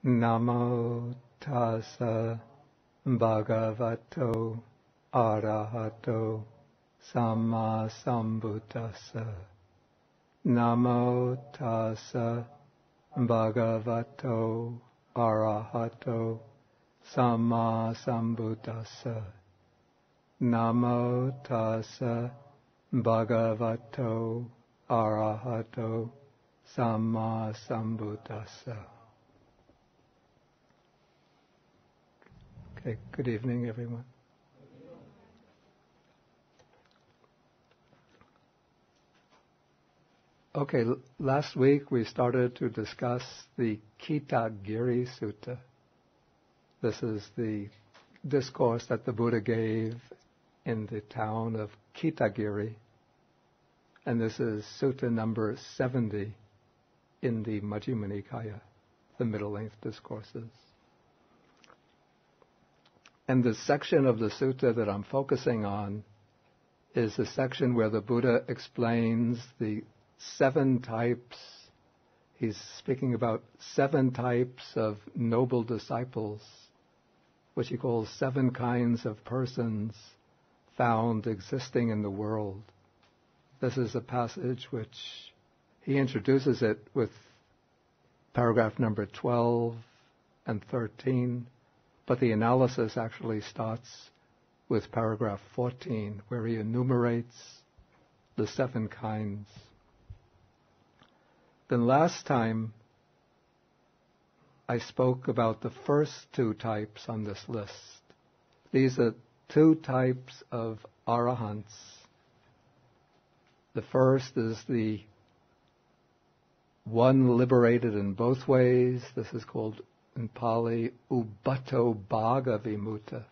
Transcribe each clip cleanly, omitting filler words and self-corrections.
Namo tassa bhagavato arahato samma sambuddhassa. Namo tassa bhagavato arahato samma sambuddhassa. Namo tassa bhagavato arahato samma sambuddhassa. Okay, good evening, everyone. Okay, last week we started to discuss the Kīṭāgiri Sutta. This is the discourse that the Buddha gave in the town of Kīṭāgiri, and this is Sutta number 70 in the Majjhima Nikāya, the middle-length discourses. And the section of the sutta that I'm focusing on is the section where the Buddha explains the 7 types. He's speaking about 7 types of noble disciples, which he calls 7 kinds of persons found existing in the world. This is a passage which he introduces it with paragraph number 12 and 13, but the analysis actually starts with paragraph 14, where he enumerates the 7 kinds. Then last time I spoke about the first 2 types on this list. These are 2 types of arahants. The first is the one liberated in both ways. This is called in Pali Ubbato Bhaga Vimutta.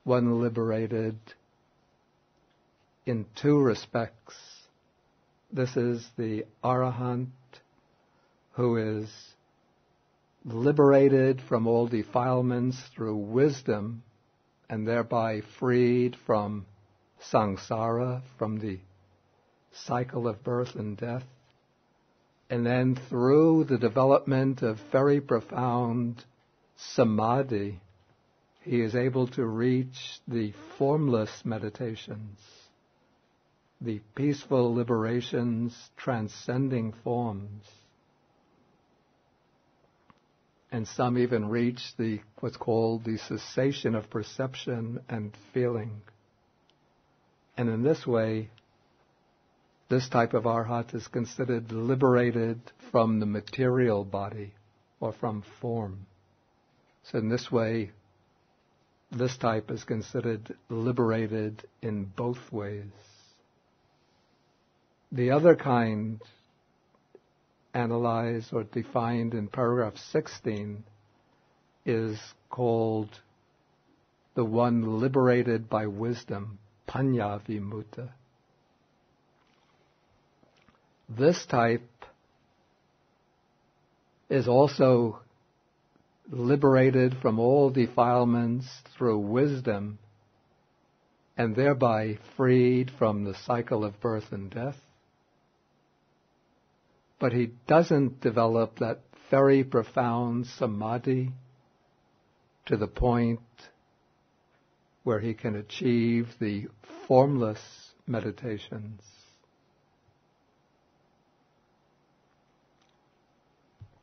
One liberated in 2 respects. This is the arahant who is liberated from all defilements through wisdom and thereby freed from samsara, from the cycle of birth and death. And then through the development of very profound samadhi, he is able to reach the formless meditations, the peaceful liberations transcending forms. And some even reach the what's called the cessation of perception and feeling. And in this way, this type of arhat is considered liberated from the material body or from form. So in this way, this type is considered liberated in both ways. The other kind, analyzed or defined in paragraph 16, is called the one liberated by wisdom, panya vimutta. This type is also liberated from all defilements through wisdom and thereby freed from the cycle of birth and death. But he doesn't develop that very profound samadhi to the point where he can achieve the formless meditations.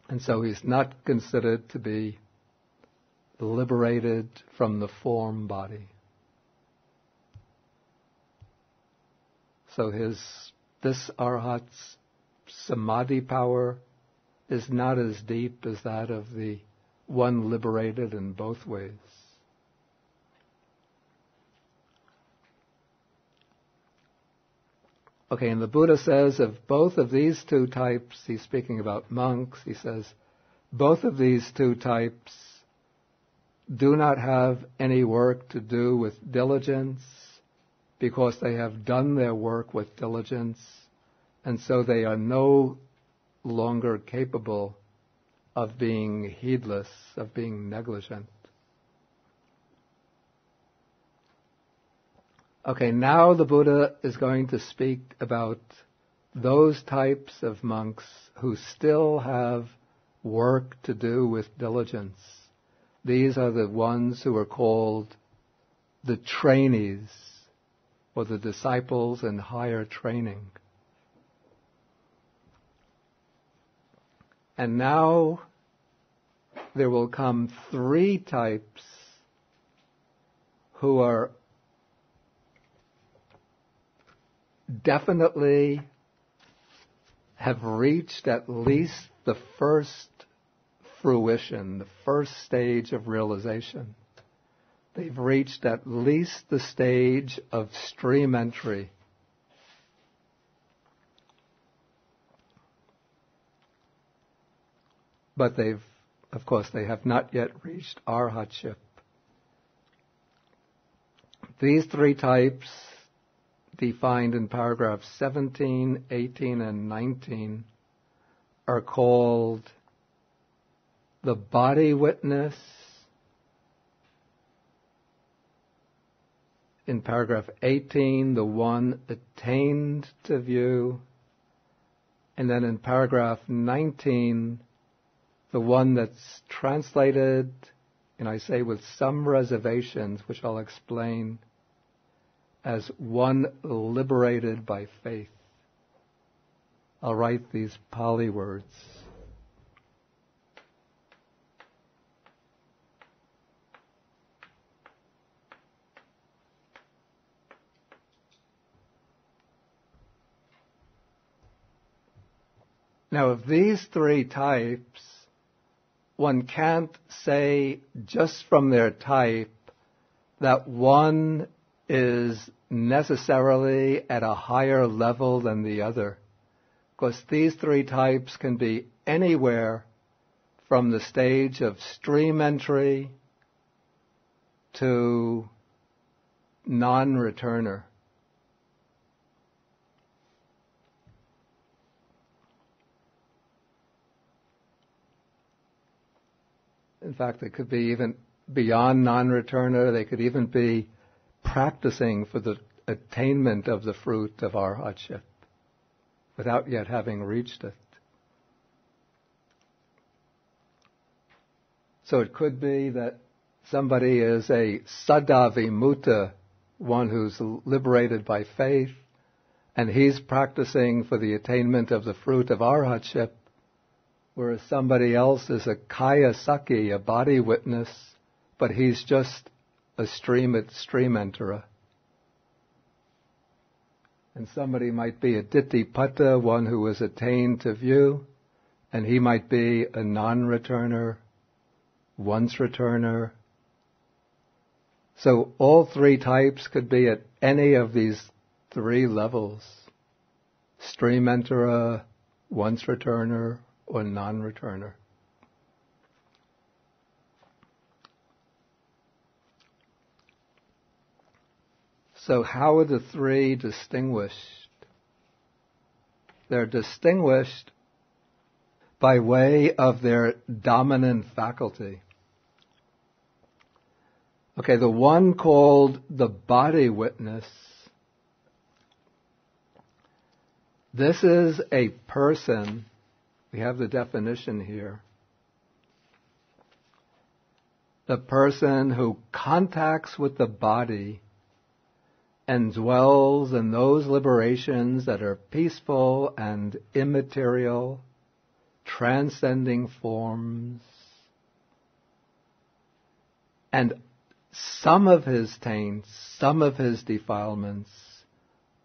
And so he's not considered to be liberated from the form body. So this arhat's samadhi power is not as deep as that of the one liberated in both ways. Okay, and the Buddha says of both of these 2 types, he's speaking about monks, he says, both of these 2 types do not have any work to do with diligence because they have done their work with diligence, and so they are no longer capable of being heedless, of being negligent. Okay, now the Buddha is going to speak about those types of monks who still have work to do with diligence. These are the ones who are called the trainees, or the disciples in higher training. And now there will come 3 types who are definitely have reached at least the first fruition, the first stage of realization. They've reached at least the stage of stream entry. But they have not yet reached arhatship. These 3 types, defined in paragraphs 17, 18, and 19, are called the body witness. In paragraph 18, the one attained to view. And then in paragraph 19, the one that's translated, and I say with some reservations, which I'll explain, as one liberated by faith. I'll write these Pali words. Now, of these 3 types, one can't say just from their type that one is necessarily at a higher level than the other. Because these 3 types can be anywhere from the stage of stream entry to non-returner. In fact, it could be even beyond non-returner. They could even be practicing for the attainment of the fruit of arhatship without yet having reached it. So it could be that somebody is a saddhavimutta, one who's liberated by faith, and he's practicing for the attainment of the fruit of arhatship, whereas somebody else is a kaya saki, a body witness, but he's just a stream enterer. And somebody might be a ditthipata, one who is attained to view, and he might be a non-returner, once returner. So all 3 types could be at any of these 3 levels: stream enterer, once returner, or non-returner. So how are the 3 distinguished? They're distinguished by way of their dominant faculty. Okay, the one called the body witness, this is a person, we have the definition here, the person who contacts with the body and dwells in those liberations that are peaceful and immaterial, transcending forms. And some of his taints, some of his defilements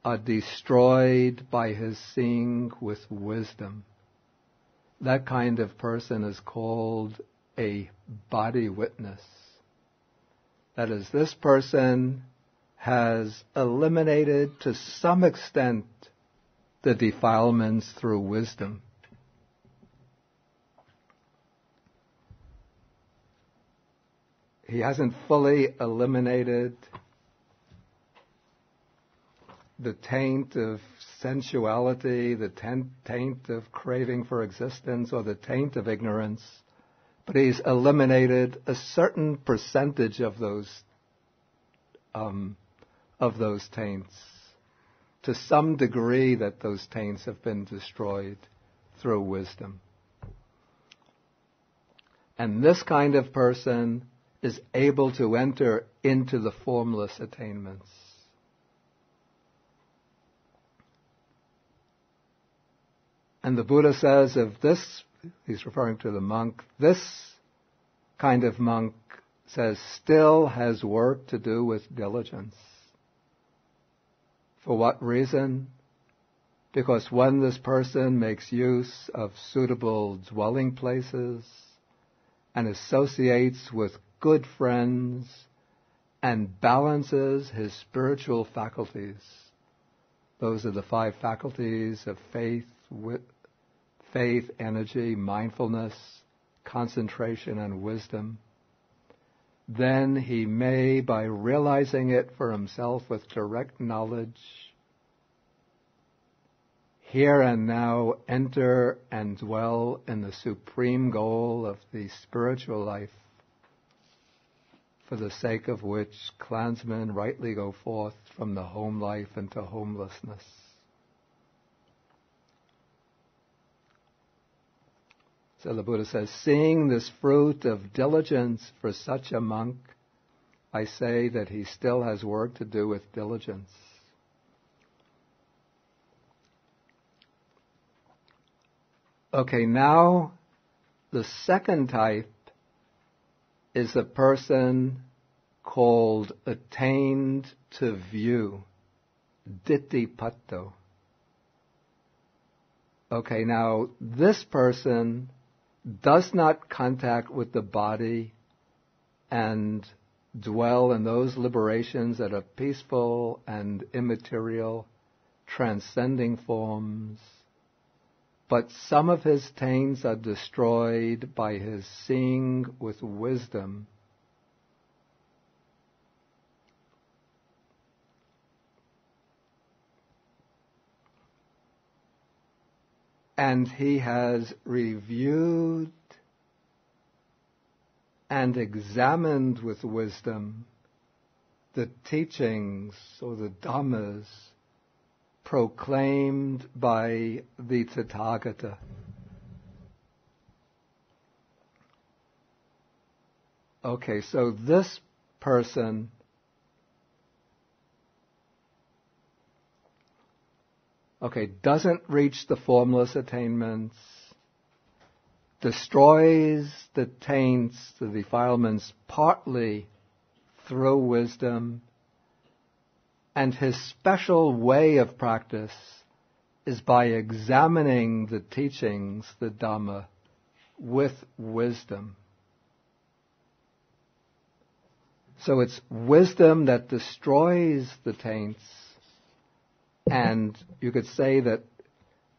are destroyed by his seeing with wisdom. That kind of person is called a body witness. That is, this person has eliminated to some extent the defilements through wisdom. He hasn't fully eliminated the taint of sensuality, the taint of craving for existence, or the taint of ignorance, but he's eliminated a certain percentage of those taints, to some degree that those taints have been destroyed through wisdom. And this kind of person is able to enter into the formless attainments. And the Buddha says of this, he's referring to the monk, this kind of monk says still has work to do with diligence. For what reason? Because when this person makes use of suitable dwelling places and associates with good friends and balances his spiritual faculties, those are the 5 faculties of faith, energy, mindfulness, concentration, and wisdom, then he may, by realizing it for himself with direct knowledge, here and now enter and dwell in the supreme goal of the spiritual life, for the sake of which clansmen rightly go forth from the home life into homelessness. So the Buddha says, seeing this fruit of diligence for such a monk, I say that he still has work to do with diligence. Okay, now the second type is a person called attained to view, ditthipatto. Okay, now this person does not contact with the body and dwell in those liberations that are peaceful and immaterial, transcending forms, but some of his taints are destroyed by his seeing with wisdom. And he has reviewed and examined with wisdom the teachings or the Dhammas proclaimed by the Tathagata. Okay, so this person doesn't reach the formless attainments, destroys the taints, the defilements, partly through wisdom, and his special way of practice is by examining the teachings, the Dhamma, with wisdom. So it's wisdom that destroys the taints. And you could say that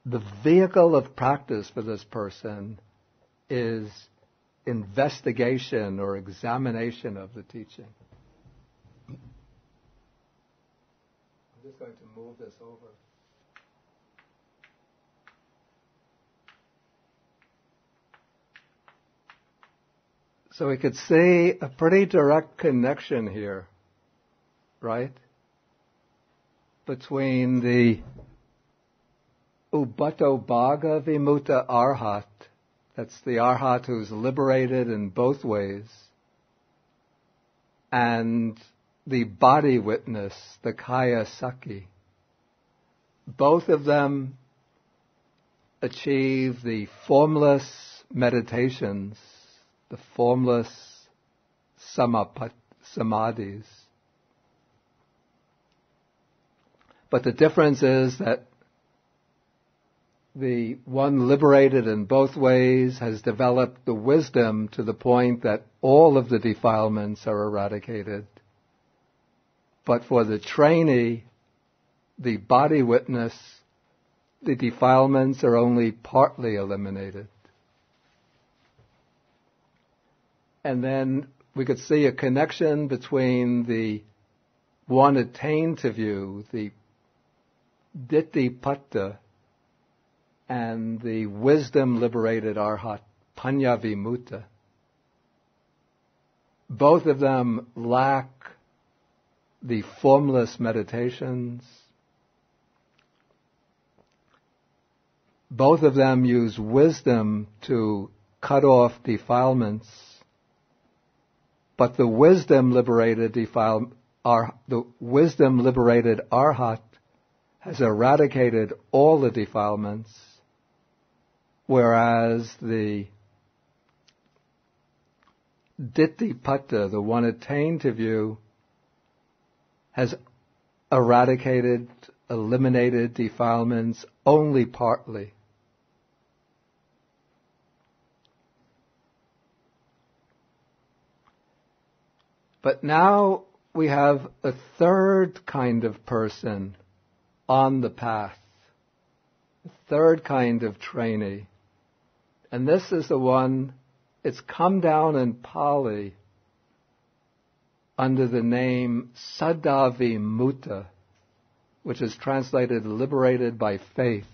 the vehicle of practice for this person is investigation or examination of the teaching. I'm just going to move this over. So we could see a pretty direct connection here, right? Between the Ubbato Bhaga Vimutta Arhat, that's the Arhat who's liberated in both ways, and the body witness, the Kaya Sakhi. Both of them achieve the formless meditations, the formless samadhis. But the difference is that the one liberated in both ways has developed the wisdom to the point that all of the defilements are eradicated. But for the trainee, the body witness, the defilements are only partly eliminated. And then we could see a connection between the one attained to view, the Ditthipatto, and the wisdom-liberated Arhat, Panya Vimutta. Both of them lack the formless meditations. Both of them use wisdom to cut off defilements, but the wisdom liberated arhat has eradicated all the defilements, whereas the Ditthipata, the one attained to view, has eliminated defilements only partly. But now we have a third kind of person on the path, a third kind of trainee. And this is the one, it's come down in Pali under the name Saddhavimutta, which is translated liberated by faith.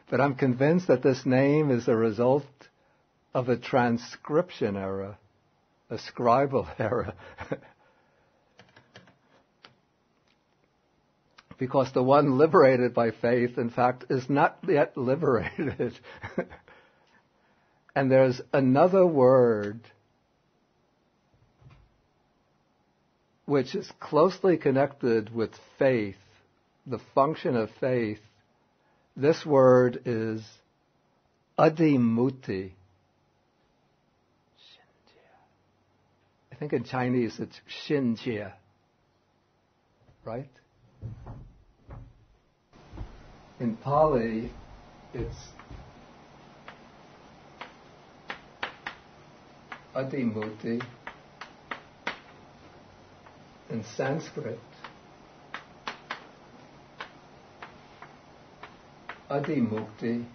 But I'm convinced that this name is a result of a transcription error, a scribal error. Because the one liberated by faith, in fact, is not yet liberated. And there's another word which is closely connected with faith, the function of faith. This word is adimuti. I think in Chinese it's xinjie, right? In Pali, it's adimuti. In Sanskrit, adimukti.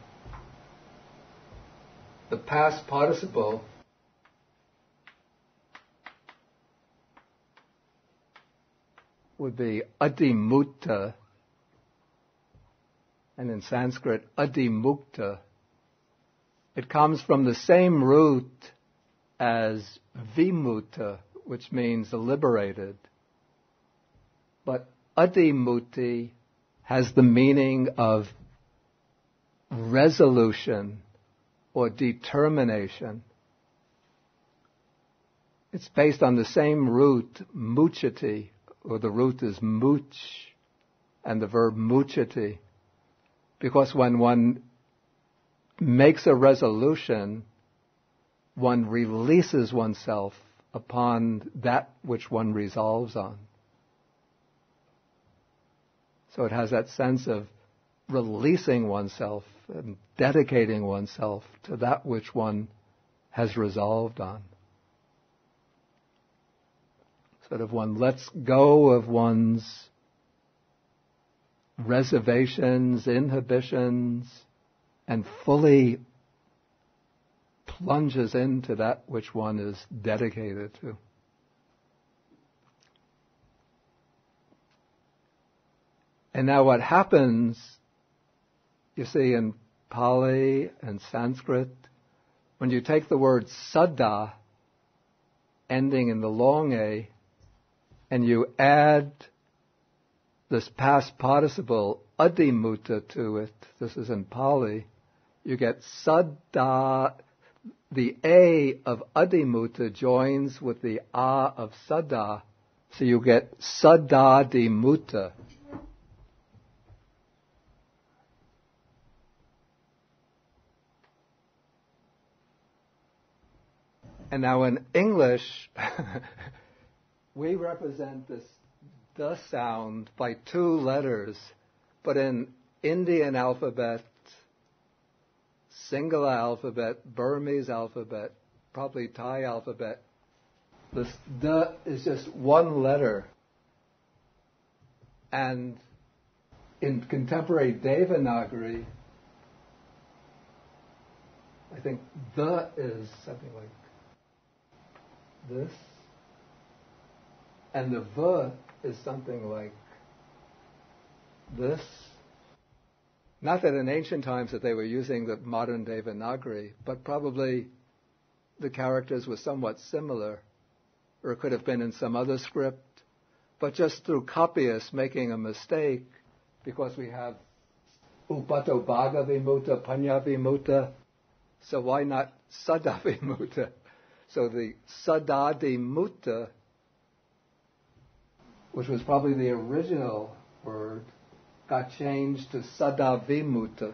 The past participle would be adimutta, and in Sanskrit, adimukta. It comes from the same root as vimutta, which means liberated. But adimuti has the meaning of resolution or determination. It's based on the same root, muchati, or the root is much, and the verb muchati. Because when one makes a resolution, one releases oneself upon that which one resolves on. So it has that sense of releasing oneself and dedicating oneself to that which one has resolved on. Sort of one lets go of one's reservations, inhibitions, and fully plunges into that which one is dedicated to. And now what happens, you see, in Pali and Sanskrit, when you take the word saddha, ending in the long A, and you add this past participle adimutta to it, this is in Pali, you get saddha. The A of adimutta joins with the A of saddha, so you get saddhadimutta. And now in English, we represent this the sound by two letters, but in Indian alphabet, Sinhala alphabet, Burmese alphabet, probably Thai alphabet, this the is just one letter. And in contemporary Devanagari, I think the is something like this, and the v is something like this. Not that in ancient times that they were using the modern Devanagari, but probably the characters were somewhat similar. or it could have been in some other script. But just through copyists making a mistake, because we have upato bhaga vimutta, panya vimutta, so why not sada vimutta? So the sadadi mutta, which was probably the original word, got changed to sada vimutta.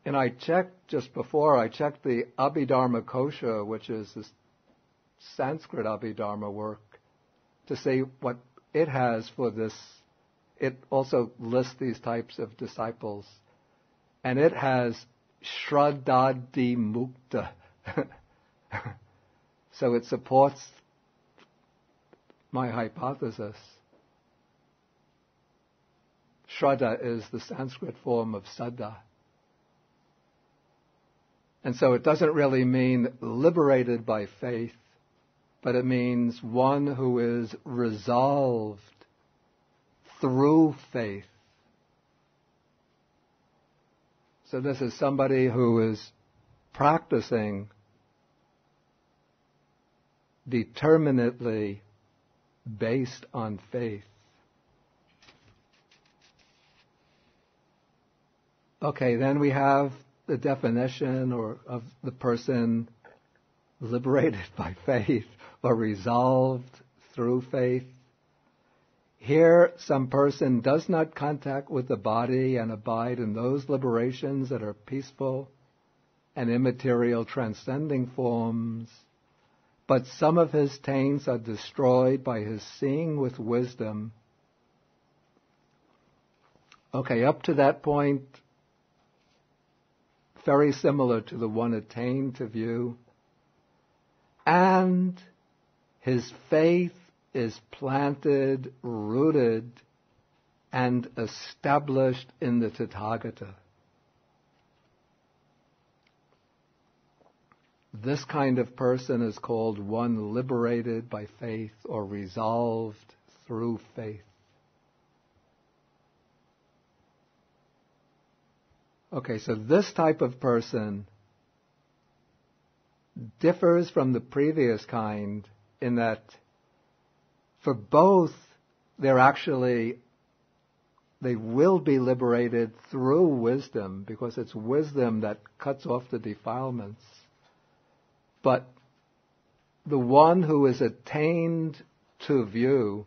And I checked just before, I checked the Abhidharma Kosha, which is this Sanskrit Abhidharma work, to see what it has for this. It also lists these types of disciples. And it has Shraddhadi Mukta. So it supports my hypothesis. Shraddha is the Sanskrit form of Saddha. And so it doesn't really mean liberated by faith, but it means one who is resolved through faith. So this is somebody who is practicing determinately based on faith. Okay, then we have the definition of the person liberated by faith or resolved through faith. Here, some person does not contact with the body and abide in those liberations that are peaceful and immaterial transcending forms, but some of his taints are destroyed by his seeing with wisdom. Okay, up to that point, very similar to the one attained to view. And his faith is planted, rooted, and established in the Tathagata. This kind of person is called one liberated by faith or resolved through faith. Okay, so this type of person differs from the previous kind in that for both they will be liberated through wisdom, because it's wisdom that cuts off the defilements. But the one who is attained to view,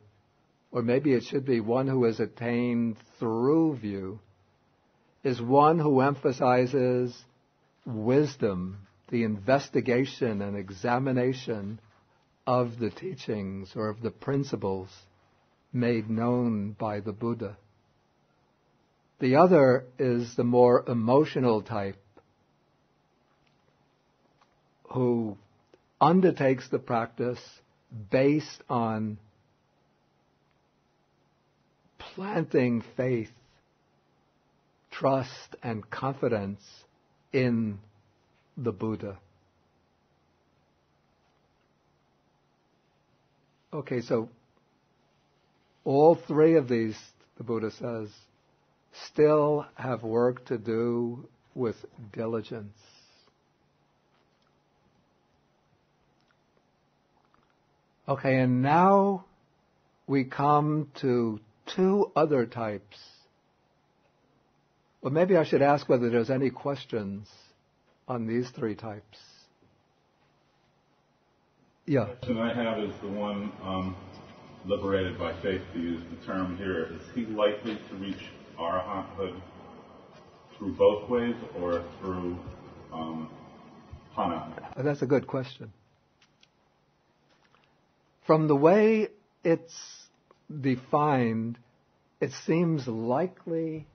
or maybe it should be one who is attained through view, is one who emphasizes wisdom, the investigation and examination of the teachings or of the principles made known by the Buddha. The other is the more emotional type, who undertakes the practice based on planting faith, trust, and confidence in the Buddha. Okay, so all three of these, the Buddha says, still have work to do with diligence. Okay, and now we come to two other types. Well, maybe I should ask whether there's any questions on these three types. Yeah. The question I have is the one liberated by faith, to use the term here. Is he likely to reach arahanthood through both ways or through Pana? That's a good question. From the way it's defined, it seems likely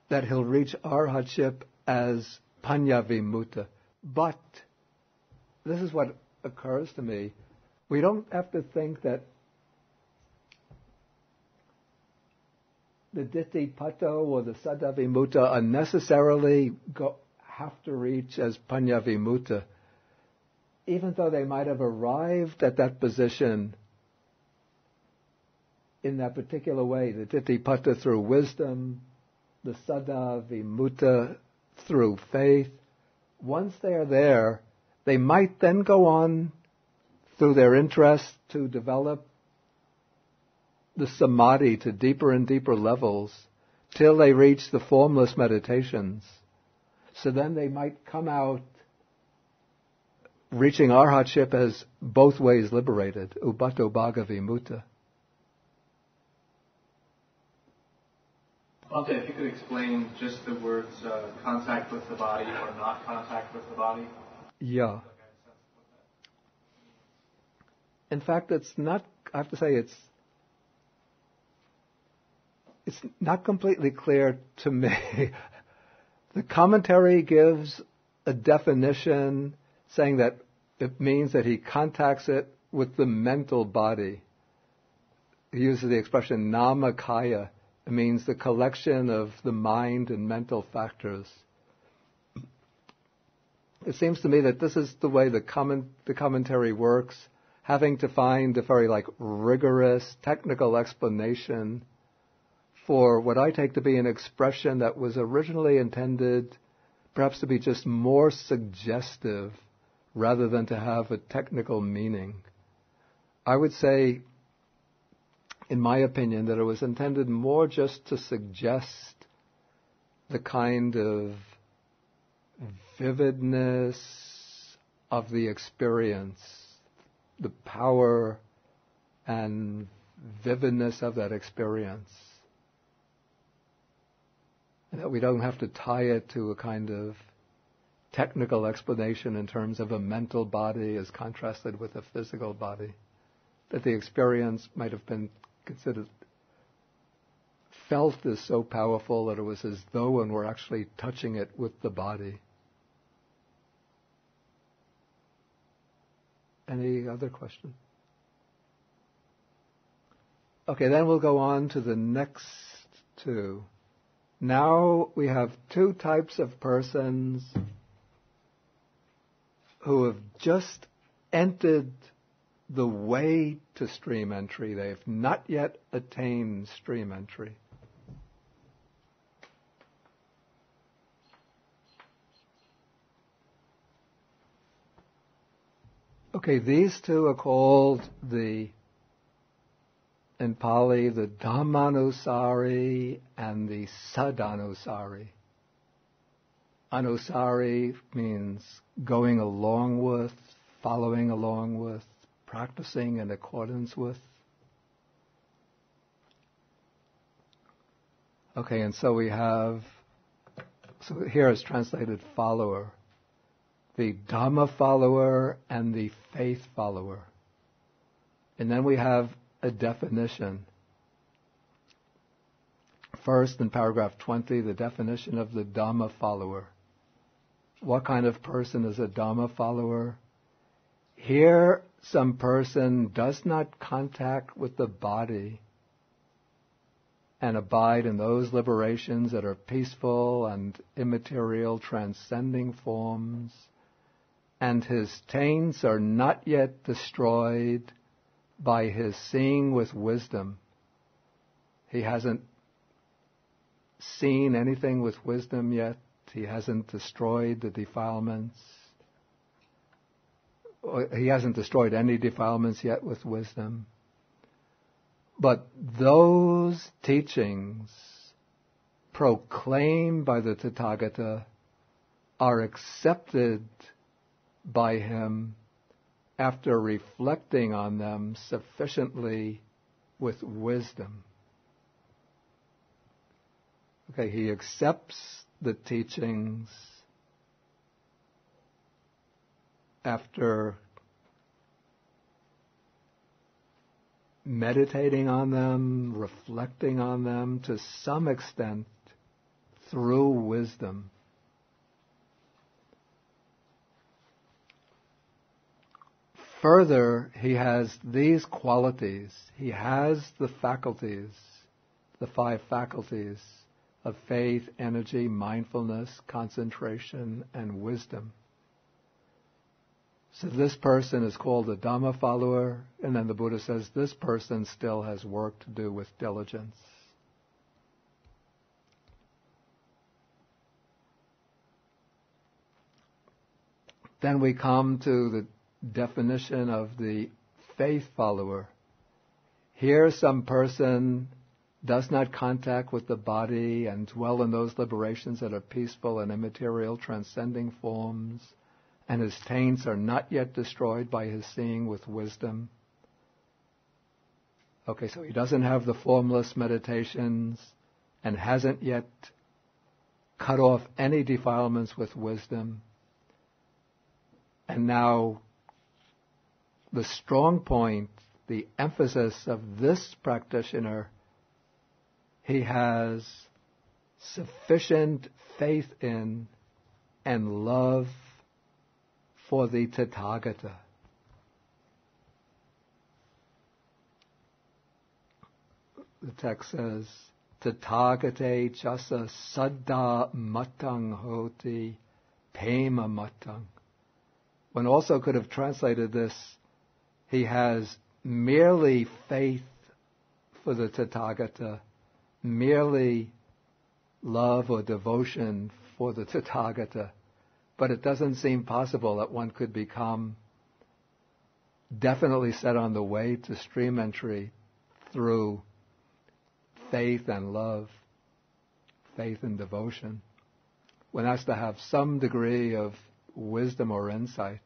that he'll reach arhatship as panya-vimutta. But this is what occurs to me. We don't have to think that the ditthi-pato or the saddha-vimutta are necessarily have to reach as panya-vimutta, even though they might have arrived at that position in that particular way, the ditthi-pato through wisdom, the saddha-vimutta through faith. Once they are there, They might then go on through their interest to develop the samadhi to deeper and deeper levels till they reach the formless meditations. So then they might come out reaching arhatship as both ways liberated, ubato bhaga vimutta. Okay, if you could explain just the words contact with the body or not contact with the body. Yeah. In fact, it's not, I have to say, it's not completely clear to me. The commentary gives a definition saying that it means that he contacts it with the mental body. He uses the expression namakaya. It means the collection of the mind and mental factors. It seems to me that this is the way the commentary works, having to find a very rigorous technical explanation for what I take to be an expression that was originally intended perhaps to be just more suggestive rather than to have a technical meaning. I would say, in my opinion, that it was intended more just to suggest the kind of vividness of the experience, the power and vividness of that experience. And that we don't have to tie it to a kind of technical explanation in terms of a mental body as contrasted with a physical body. That the experience might have been considered, felt as so powerful that it was as though one were actually touching it with the body. Any other question? Okay, then we'll go on to the next two. Now we have two types of persons who have just entered the way to stream entry. They have not yet attained stream entry. Okay, these two are called in Pali, the Dhammanusari and the Sadanusari. Anusari means going along with, following along with, practicing in accordance with. Okay, and so we have, so here it's translated follower. The Dhamma follower and the faith follower. And then we have a definition. First, in paragraph 20, the definition of the Dhamma follower. What kind of person is a Dhamma follower? Here, some person does not contact with the body and abide in those liberations that are peaceful and immaterial, transcending forms, and his taints are not yet destroyed by his seeing with wisdom. He hasn't seen anything with wisdom yet. He hasn't destroyed the defilements. He hasn't destroyed any defilements yet with wisdom. But those teachings proclaimed by the Tathagata are accepted by him after reflecting on them sufficiently with wisdom. Okay, he accepts the teachings after meditating on them, reflecting on them to some extent through wisdom. Further, he has these qualities. He has the faculties, the 5 faculties of faith, energy, mindfulness, concentration, and wisdom. So this person is called a Dhamma follower, and then the Buddha says this person still has work to do with diligence. Then we come to the definition of the faith follower. Here some person does not contact with the body and dwell in those liberations that are peaceful and immaterial, transcending forms, and his taints are not yet destroyed by his seeing with wisdom. Okay, so he doesn't have the formless meditations and hasn't yet cut off any defilements with wisdom. And now the strong point, the emphasis of this practitioner, he has sufficient faith in and love for the Tathagata. The text says, Tathagate chasa saddha matang hoti pema matang. One also could have translated this, he has merely faith for the Tathagata, merely love or devotion for the Tathagata. But it doesn't seem possible that one could become definitely set on the way to stream entry through faith and love, faith and devotion. One has to have some degree of wisdom or insight.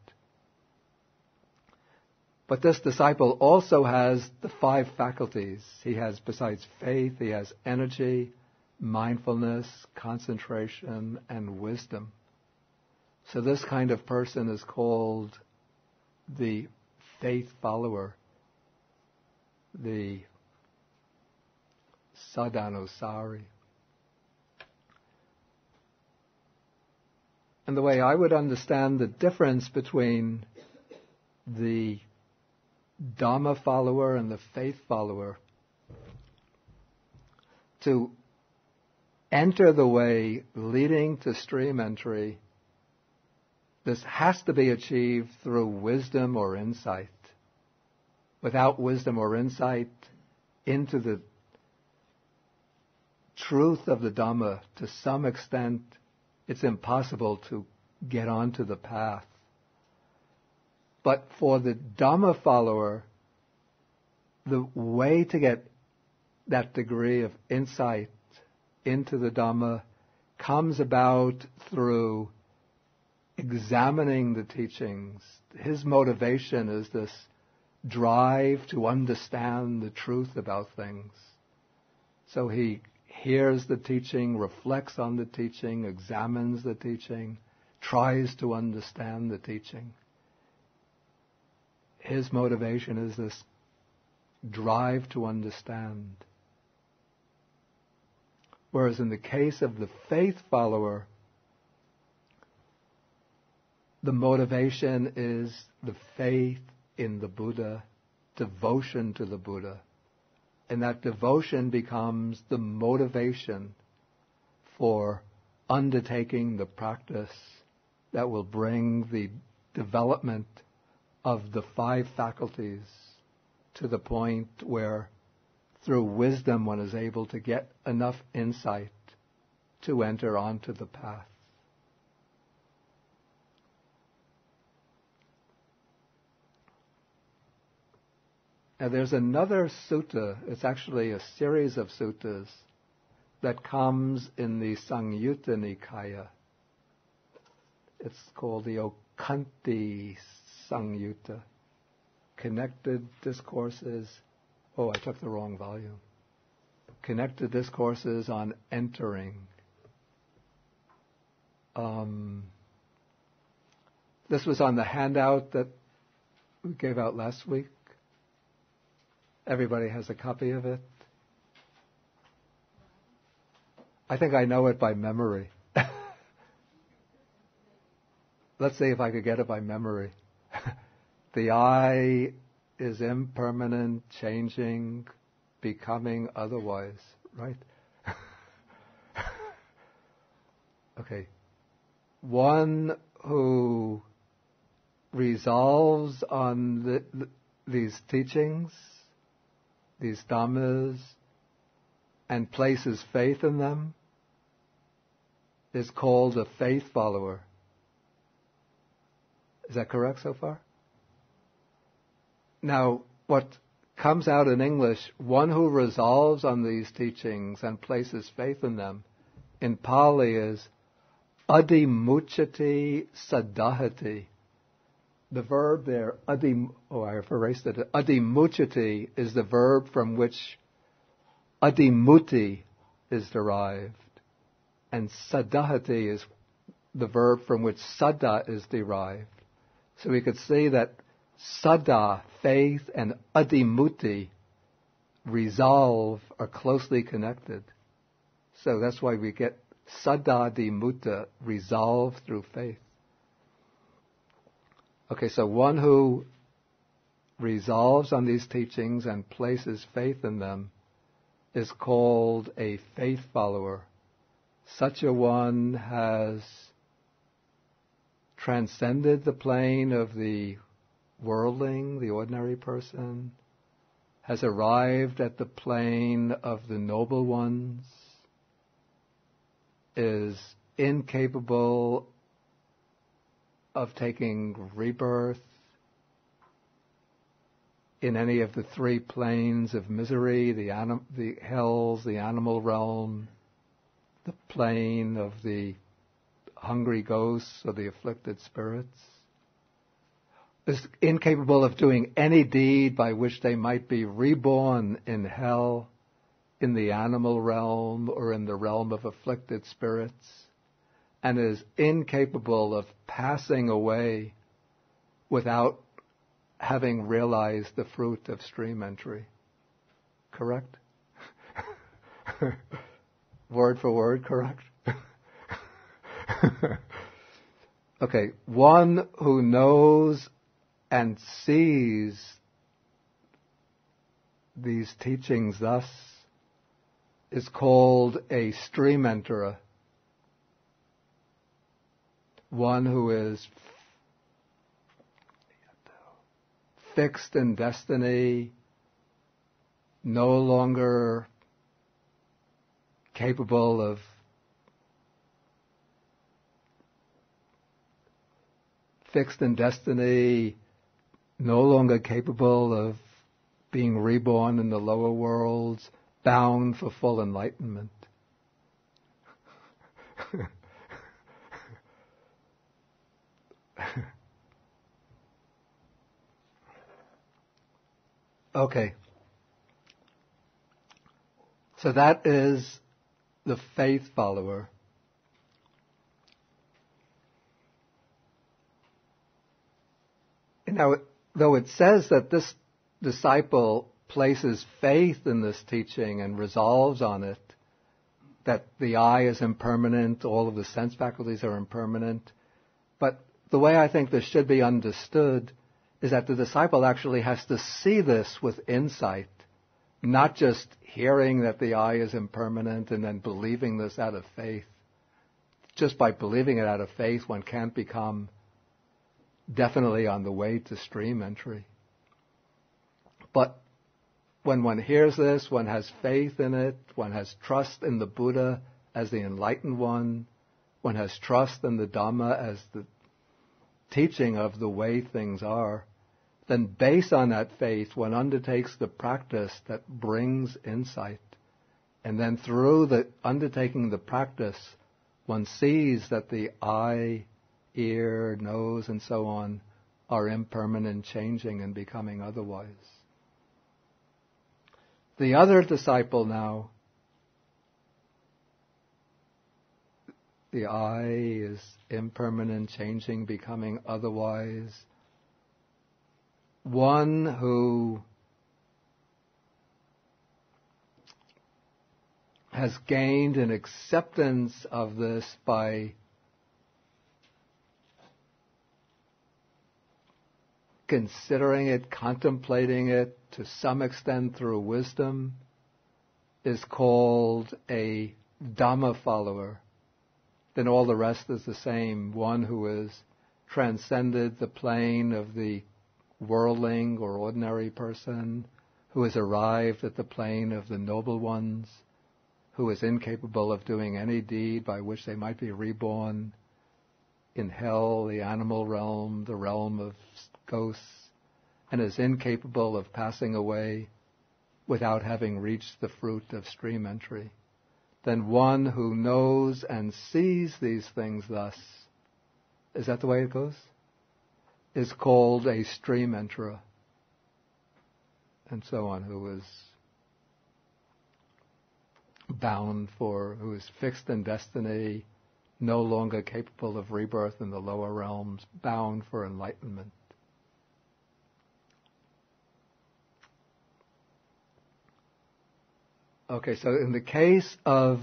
But this disciple also has the 5 faculties. He has, besides faith, he has energy, mindfulness, concentration, and wisdom. So this kind of person is called the faith follower, the sadhanusari. And the way I would understand the difference between the Dhamma follower and the faith follower, to enter the way leading to stream entry, this has to be achieved through wisdom or insight. Without wisdom or insight into the truth of the Dhamma, to some extent, it's impossible to get onto the path. But for the Dhamma follower, the way to get that degree of insight into the Dhamma comes about through examining the teachings. His motivation is this drive to understand the truth about things. So he hears the teaching, reflects on the teaching, examines the teaching, tries to understand the teaching. His motivation is this drive to understand. Whereas in the case of the faith follower, the motivation is the faith in the Buddha, devotion to the Buddha. And that devotion becomes the motivation for undertaking the practice that will bring the development of the 5 faculties to the point where through wisdom one is able to get enough insight to enter onto the path. Now there's another sutta, it's actually a series of suttas, that comes in the Samyutta Nikaya. It's called the Okanti Samyutta. Connected Discourses. Oh, I took the wrong volume. Connected Discourses on Entering. This was on the handout that we gave out last week. Everybody has a copy of it. I think I know it by memory. Let's see if I could get it by memory. The I is impermanent, changing, becoming otherwise, right? Okay. One who resolves on these teachings, these dhammas, and places faith in them, is called a faith follower. Is that correct so far? Now, what comes out in English, one who resolves on these teachings and places faith in them, in Pali is adimuchati sadahati. The verb there, I've erased it. Adimuchati is the verb from which adimuti is derived. And sadahati is the verb from which sada is derived. So we could see that sada, faith, and adimuti, resolve, are closely connected. So that's why we get sadadimuta, resolve through faith. Okay, so one who resolves on these teachings and places faith in them is called a faith follower. Such a one has transcended the plane of the worldling, the ordinary person, has arrived at the plane of the noble ones, is incapable of taking rebirth in any of the three planes of misery, the hells, the animal realm, the plane of the hungry ghosts or the afflicted spirits, is incapable of doing any deed by which they might be reborn in hell, in the animal realm, or in the realm of afflicted spirits, and is incapable of passing away without having realized the fruit of stream entry. Correct? Word for word, correct? Okay, one who knows and sees these teachings thus is called a stream enterer. One who is fixed in destiny, no longer capable of being reborn in the lower worlds, bound for full enlightenment. Okay. So that is the faith follower. Now, though it says that this disciple places faith in this teaching and resolves on it, that the I is impermanent, all of the sense faculties are impermanent, but the way I think this should be understood is that the disciple actually has to see this with insight, not just hearing that the I is impermanent and then believing this out of faith. Just by believing it out of faith, one can't become definitely on the way to stream entry. But when one hears this, one has faith in it, one has trust in the Buddha as the enlightened one has trust in the Dhamma as the teaching of the way things are, then based on that faith, one undertakes the practice that brings insight. And then through the undertaking the practice, one sees that the eye, ear, nose, and so on are impermanent, changing, and becoming otherwise. The other disciple now, the eye is impermanent, changing, becoming otherwise. One who has gained an acceptance of this by considering it, contemplating it, to some extent through wisdom, is called a Dhamma follower. Then all the rest is the same. One who has transcended the plane of the worldling or ordinary person, who has arrived at the plane of the noble ones, who is incapable of doing any deed by which they might be reborn in hell, the animal realm, the realm of ghosts, and is incapable of passing away without having reached the fruit of stream entry, then one who knows and sees these things thus, is that the way it goes? Is called a stream enterer, and so on, who is bound for, who is fixed in destiny, no longer capable of rebirth in the lower realms, bound for enlightenment. Okay, so in the case of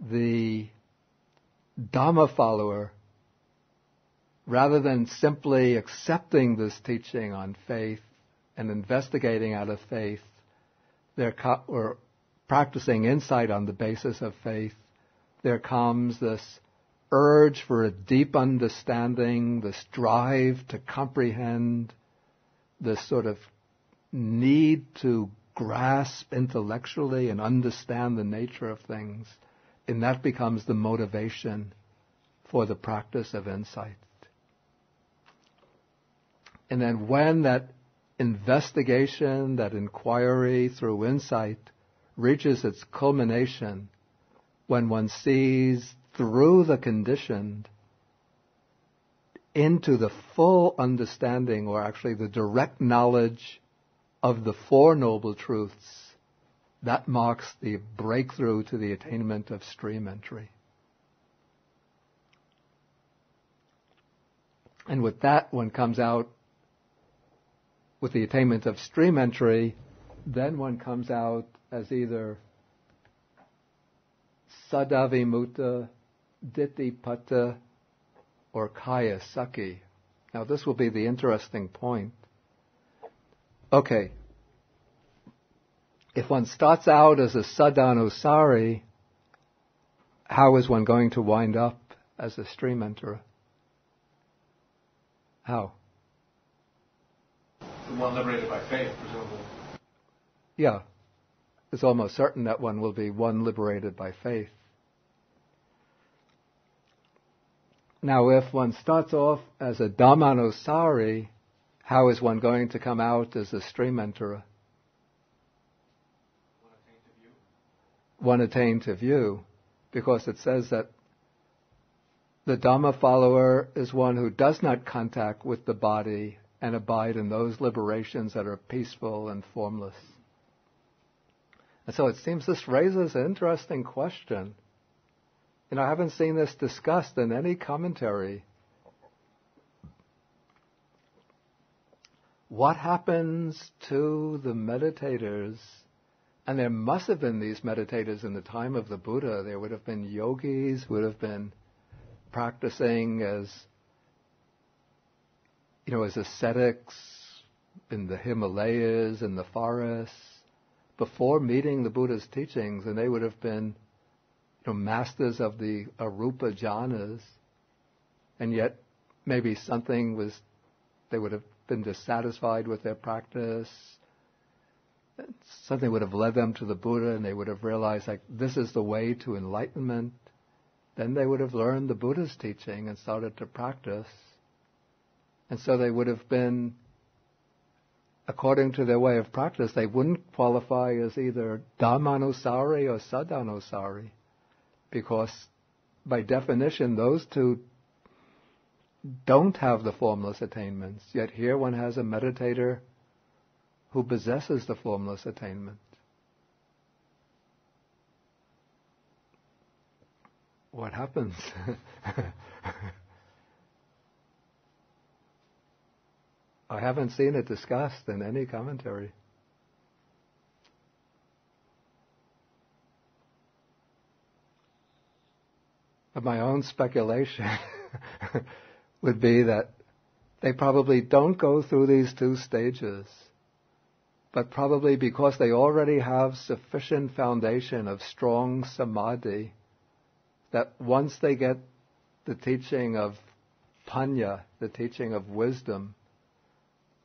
the Dhamma follower, rather than simply accepting this teaching on faith and investigating out of faith, or practicing insight on the basis of faith, there comes this urge for a deep understanding, this drive to comprehend, this sort of need to grasp intellectually and understand the nature of things, and that becomes the motivation for the practice of insight. And then when that investigation, that inquiry through insight reaches its culmination, when one sees through the conditioned into the full understanding, or actually the direct knowledge of the Four Noble Truths, that marks the breakthrough to the attainment of stream entry. And with that, one comes out with the attainment of stream entry, then one comes out as either Sadavimutta, Ditthipata, or Kaya Sakhi. Now this will be the interesting point. Okay, if one starts out as a Sadhanusari, how is one going to wind up as a stream enterer? How? The one liberated by faith, presumably. Yeah, it's almost certain that one will be one liberated by faith. Now, if one starts off as a Dhammanusari, how is one going to come out as a stream enterer? One attained to view, because it says that the Dhamma follower is one who does not contact with the body and abide in those liberations that are peaceful and formless. And so it seems this raises an interesting question. I haven't seen this discussed in any commentary. What happens to the meditators? And there must have been these meditators in the time of the Buddha. There would have been yogis, would have been practicing as ascetics in the Himalayas, in the forests, before meeting the Buddha's teachings, and they would have been masters of the arupa jhanas, and yet maybe they would have been dissatisfied with their practice. Something would have led them to the Buddha, and they would have realized, this is the way to enlightenment. Then they would have learned the Buddha's teaching and started to practice. And so they would have been, according to their way of practice, they wouldn't qualify as either Dhammanusari or Sadhanusari, because by definition those two don't have the formless attainments. Yet here one has a meditator who possesses the formless attainment. What happens? I haven't seen it discussed in any commentary. But my own speculation would be that they probably don't go through these two stages, but probably because they already have sufficient foundation of strong samadhi, that once they get the teaching of panya, the teaching of wisdom,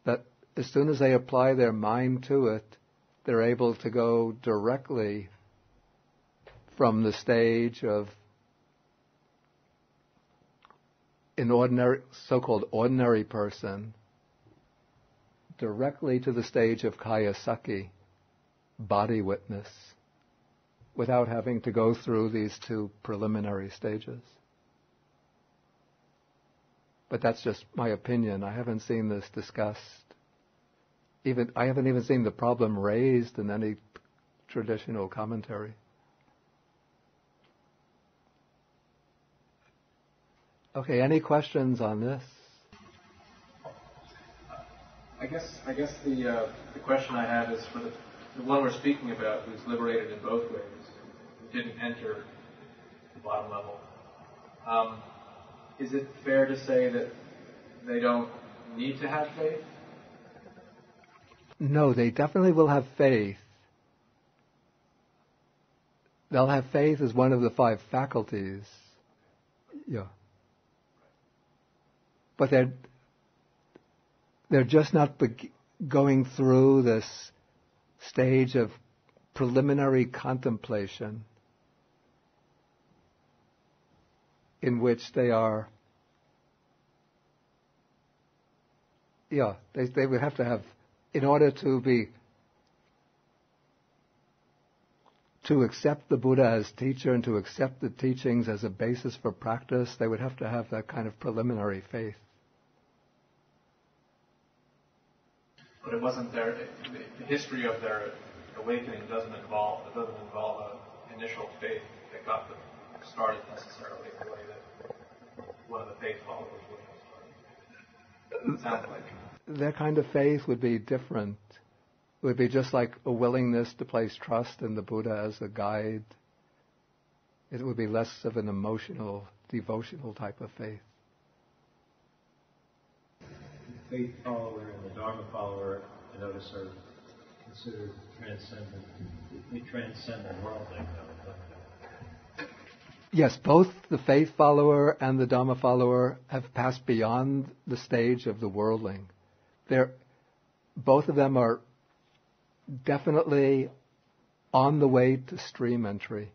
that as soon as they apply their mind to it, they're able to go directly from the stage of an ordinary, so-called ordinary person directly to the stage of kaya saki, body witness, without having to go through these two preliminary stages. But that's just my opinion. I haven't seen this discussed. I haven't even seen the problem raised in any traditional commentary. Okay, any questions on this? I guess the question I have is for the one we're speaking about, who's liberated in both ways, who didn't enter the bottom level. Is it fair to say that they don't need to have faith? No, they definitely will have faith. They'll have faith as one of the 5 faculties. Yeah. But they're just not going through this stage of preliminary contemplation in which they are, they would have to have, in order to accept the Buddha as teacher and to accept the teachings as a basis for practice, they would have to have that kind of preliminary faith. But it wasn't the history of their awakening doesn't involve an initial faith that got them started necessarily the way that one of the faith followers would have started. It sounds like their kind of faith would be different. It would be just like a willingness to place trust in the Buddha as a guide. It would be less of an emotional, devotional type of faith. The faith follower and the Dharma follower, I notice, are considered transcendent. They transcend the worldling. Yes, both the faith follower and the Dhamma follower have passed beyond the stage of the worldling. Both of them are definitely on the way to stream entry.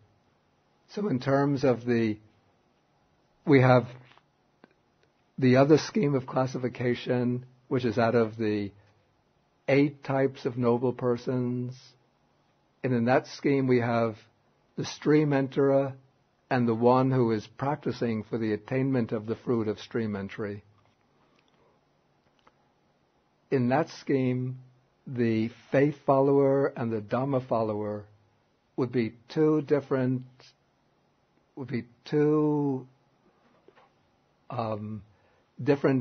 So in terms of we have the other scheme of classification, which is out of the 8 types of noble persons. And in that scheme we have the stream enterer and the one who is practicing for the attainment of the fruit of stream entry. In that scheme, the faith follower and the Dhamma follower would be two different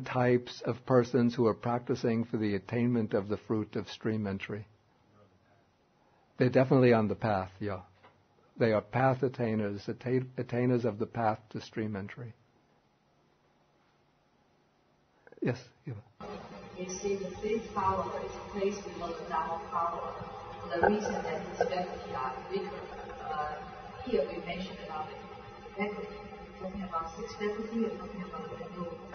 types of persons who are practicing for the attainment of the fruit of stream entry. They're definitely on the path, yeah. They are path attainers, attainers of the path to stream entry. Yes, Eva. You see, the faith follower is placed below the Dhamma follower for the reason that his faculty are weaker. Here we mentioned about the faculty. Talking about 6 faculty or talking about the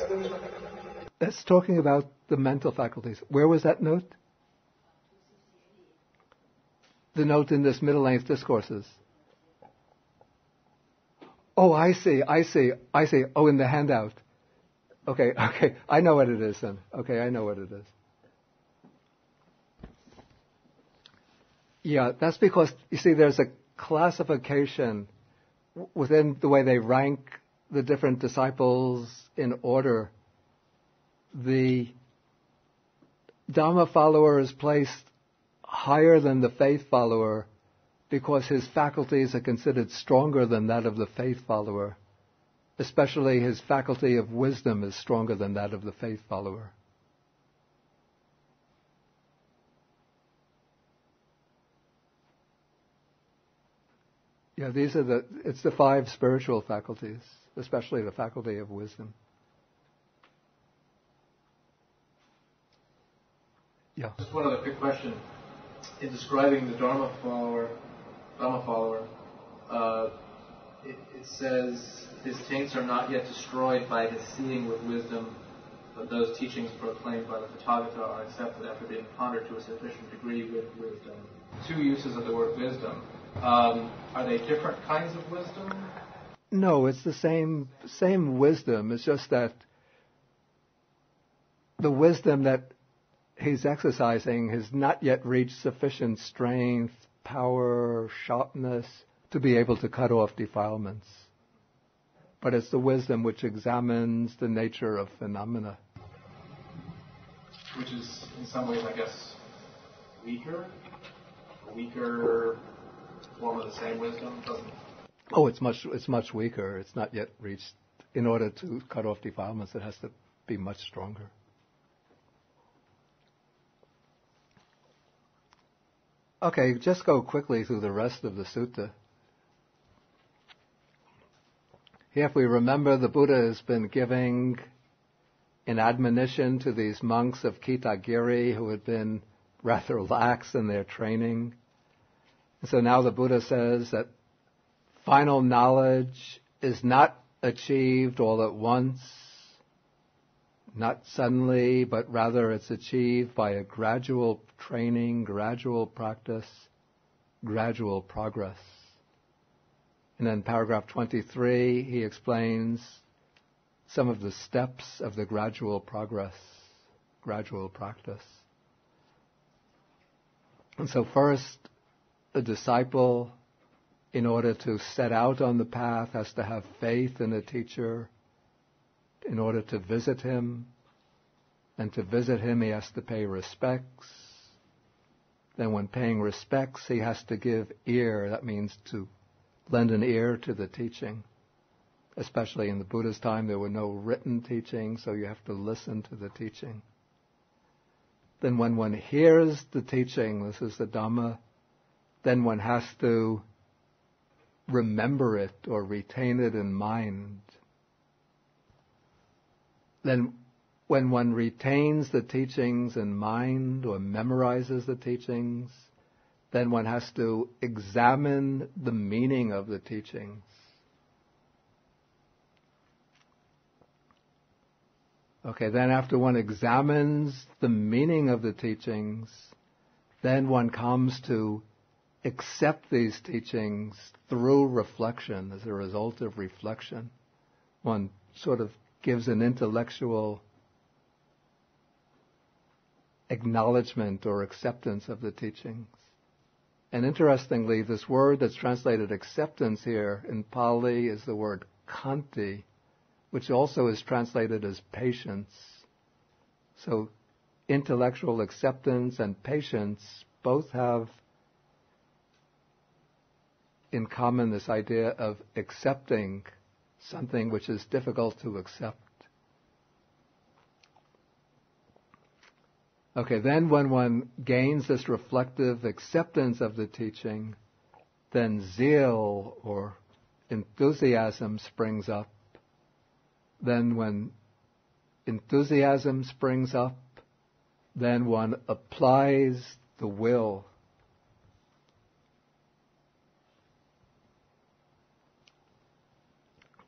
spiritual faculty? That's talking about the mental faculties. Where was that note? The note in this middle-length discourses. Oh, I see. Oh, in the handout. Okay. I know what it is then. Okay, I know what it is. Yeah, that's because, you see, there's a classification within the way they rank the different disciples in order. The Dhamma follower is placed higher than the faith follower because his faculties are considered stronger than that of the faith follower. Especially his faculty of wisdom is stronger than that of the faith follower. Yeah, it's the 5 spiritual faculties, especially the faculty of wisdom. Yeah. Just one other quick question. In describing the Dhamma follower, it says his taints are not yet destroyed by his seeing with wisdom, but those teachings proclaimed by the Tathagata are accepted after being pondered to a sufficient degree with wisdom. 2 uses of the word wisdom. Are they different kinds of wisdom? No, it's the same wisdom. It's just that the wisdom that he's exercising has not yet reached sufficient strength, power, sharpness to be able to cut off defilements. But it's the wisdom which examines the nature of phenomena. Which is, in some ways, I guess, weaker? A weaker form of the same wisdom? It's much weaker. It's not yet reached. In order to cut off defilements, it has to be much stronger. Okay, just go quickly through the rest of the sutta. Here, if we remember, the Buddha has been giving an admonition to these monks of Kīṭāgiri who had been rather lax in their training. And so now the Buddha says that final knowledge is not achieved all at once, not suddenly, but rather it's achieved by a gradual training, gradual practice, gradual progress. And then paragraph 23, he explains some of the steps of the gradual progress, gradual practice. And so first, a disciple, in order to set out on the path, has to have faith in a teacher in order to visit him. And to visit him, he has to pay respects. Then when paying respects, he has to give ear. That means to lend an ear to the teaching. Especially in the Buddha's time, there were no written teaching, so you have to listen to the teaching. Then when one hears the teaching, this is the Dhamma, then one has to remember it or retain it in mind. Then when one retains the teachings in mind or memorizes the teachings, then one has to examine the meaning of the teachings. Okay, then after one examines the meaning of the teachings, then one comes to accept these teachings through reflection. As a result of reflection, one sort of gives an intellectual acknowledgement or acceptance of the teachings. And interestingly, this word that's translated acceptance here in Pali is the word khanti, which also is translated as patience. So intellectual acceptance and patience both have in common this idea of accepting something which is difficult to accept. Okay, then when one gains this reflective acceptance of the teaching, then zeal or enthusiasm springs up. Then when enthusiasm springs up, then one applies the will.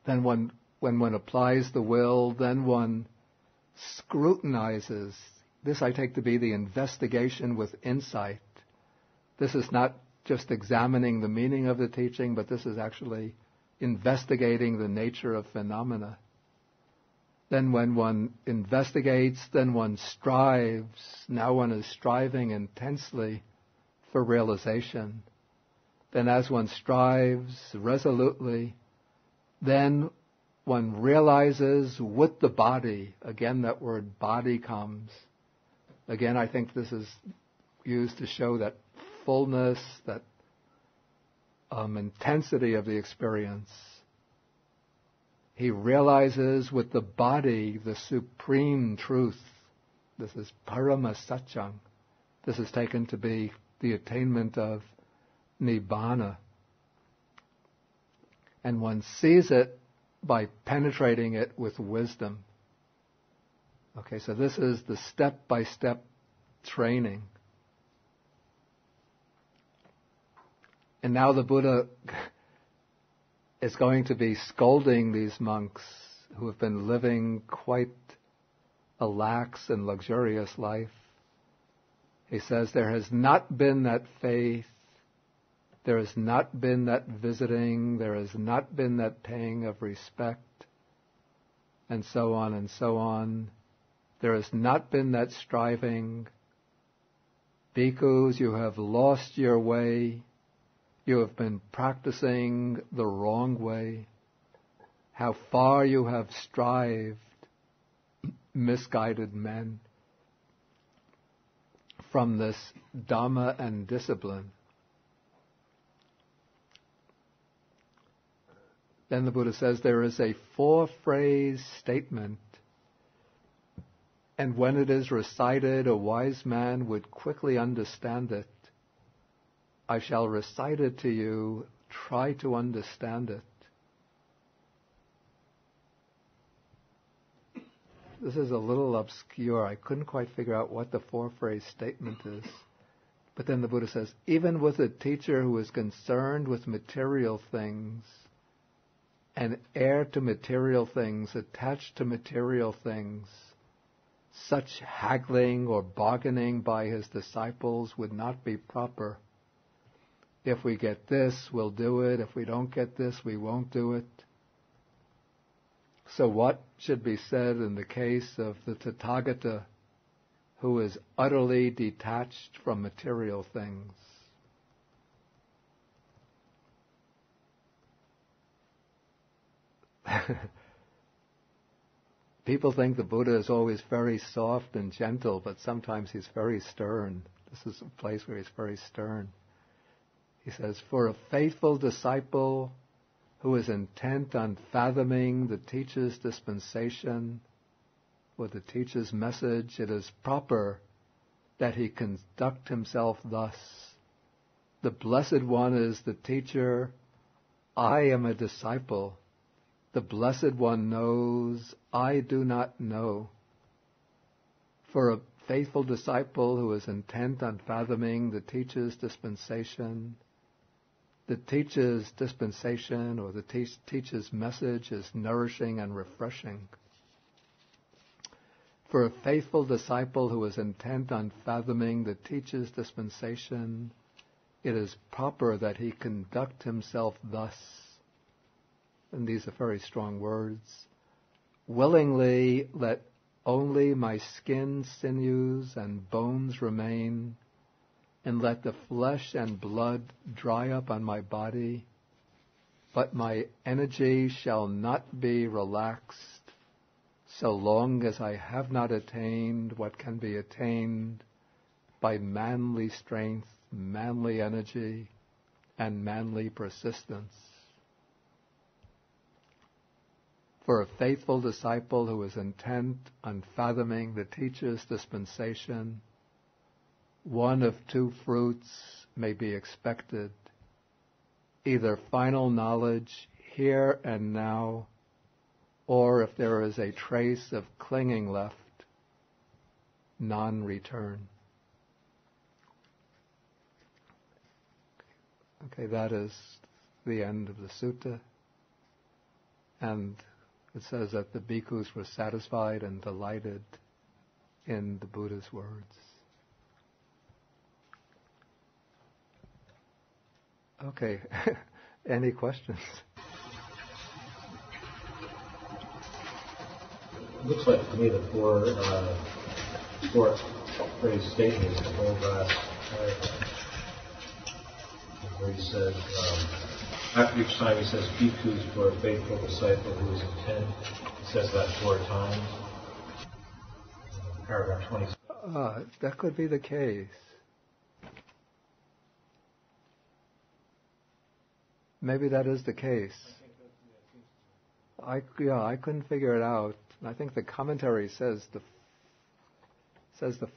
Then when one applies the will, then one scrutinizes. This I take to be the investigation with insight. This is not just examining the meaning of the teaching, but this is actually investigating the nature of phenomena. Then when one investigates, then one strives. Now one is striving intensely for realization. Then as one strives resolutely, then one realizes with the body. Again, that word body comes. Again, I think this is used to show that fullness, that intensity of the experience. He realizes with the body the supreme truth. This is parama satchang. This is taken to be the attainment of nibbana. And one sees it by penetrating it with wisdom. Okay, so this is the step-by-step training. And now the Buddha is going to be scolding these monks who have been living quite a lax and luxurious life. He says, there has not been that faith, there has not been that visiting, there has not been that paying of respect, and so on and so on. There has not been that striving. Bhikkhus, you have lost your way. You have been practicing the wrong way. How far you have strived, misguided men, from this Dhamma and discipline. Then the Buddha says there is a 4-phrase statement, and when it is recited, a wise man would quickly understand it. I shall recite it to you. Try to understand it. This is a little obscure. I couldn't quite figure out what the 4-phrase statement is. But then the Buddha says, even with a teacher who is concerned with material things, an heir to material things, attached to material things, such haggling or bargaining by his disciples would not be proper. If we get this, we'll do it. If we don't get this, we won't do it. So what should be said in the case of the Tathagata who is utterly detached from material things? People think the Buddha is always very soft and gentle, but sometimes he's very stern. This is a place where he's very stern. He says, for a faithful disciple who is intent on fathoming the teacher's dispensation or the teacher's message, it is proper that he conduct himself thus. The Blessed One is the teacher. I am a disciple. The Blessed One knows. I do not know. For a faithful disciple who is intent on fathoming the teacher's dispensation, the teacher's dispensation or the teacher's message is nourishing and refreshing. For a faithful disciple who is intent on fathoming the teacher's dispensation, it is proper that he conduct himself thus. And these are very strong words. Willingly let only my skin, sinews, and bones remain, and let the flesh and blood dry up on my body, but my energy shall not be relaxed so long as I have not attained what can be attained by manly strength, manly energy, and manly persistence. For a faithful disciple who is intent on fathoming the teacher's dispensation, one of 2 fruits may be expected, either final knowledge here and now, or if there is a trace of clinging left, non-return. Okay, that is the end of the sutta. And it says that the bhikkhus were satisfied and delighted in the Buddha's words. Okay, any questions? It looks like to me the 4-phrase statement is the whole last paragraph, where he says, after each time he says, bhikkhus for a faithful disciple who is intent. He says that 4 times. Paragraph 27. That could be the case. Maybe that is the case. I couldn't figure it out. I think the commentary says the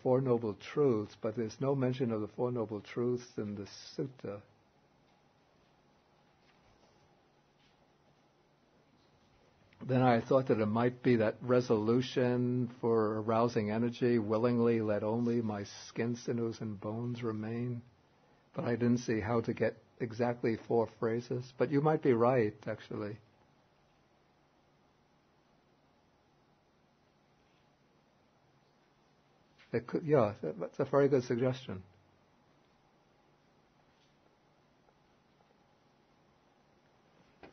4 Noble Truths, but there's no mention of the 4 Noble Truths in the sutta. Then I thought that it might be that resolution for arousing energy, willingly let only my skin, sinews, and bones remain. But I didn't see how to get exactly 4 phrases. But you might be right, actually. It could, that's a very good suggestion.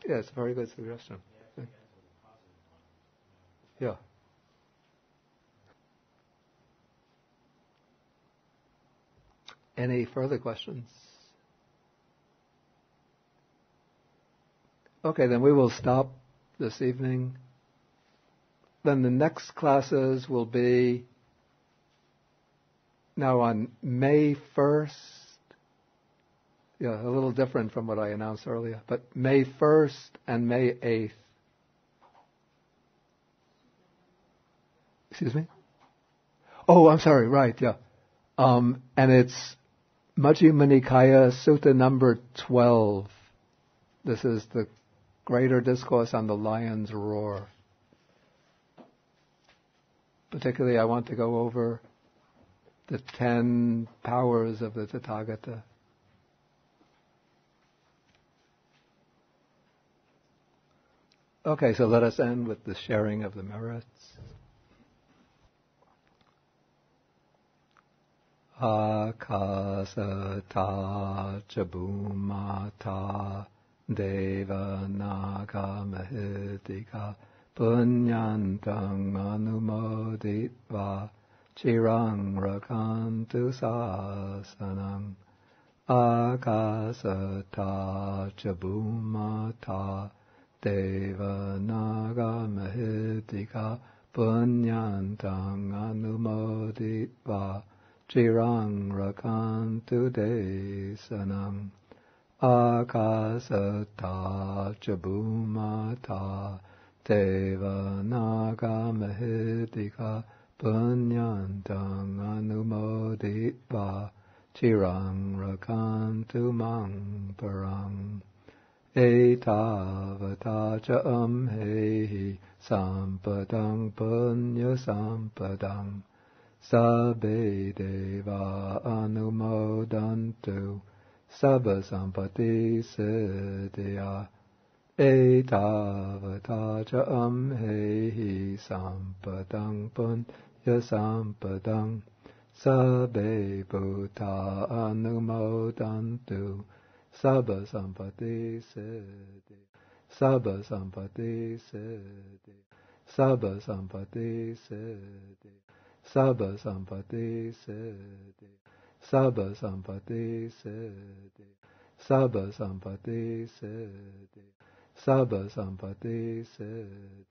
Yeah, it's a very good suggestion. Yeah. Any further questions? Okay, then we will stop this evening. Then the next classes will be now on May 1st. Yeah, a little different from what I announced earlier, but May 1st and May 8th. Excuse me? Oh, I'm sorry, right, yeah. And it's Majjhima Nikaya Sutta number 12. This is the Greater Discourse on the Lion's Roar. Particularly, I want to go over the 10 powers of the Tathagata. Okay, so let us end with the sharing of the merits. Akasata chabumata deva naga mahitika punyantang anumoditva chirang rakantu sasanam. Akasata chabumata deva naga mahitika punyantang anumoditva Chirang rakantu desanam. Akasata chabumata deva naga mahitika punyantang anumoditva chirang rakantu mang parang. Etavata cha amhehi sampadang punya sampadang. Sabbe deva anumodantu sabba sampati siddhya. Etavata cha amhehi sampadang punya sampadang. Sabbe bhuta anumodantu sabba sampati siddhya. Sabba sampati siddhya. Sabba sampati siddhya. Sabba sampati siddhi, sabba sampati siddhi, sabba sampati siddhi, sabba sampati siddhi.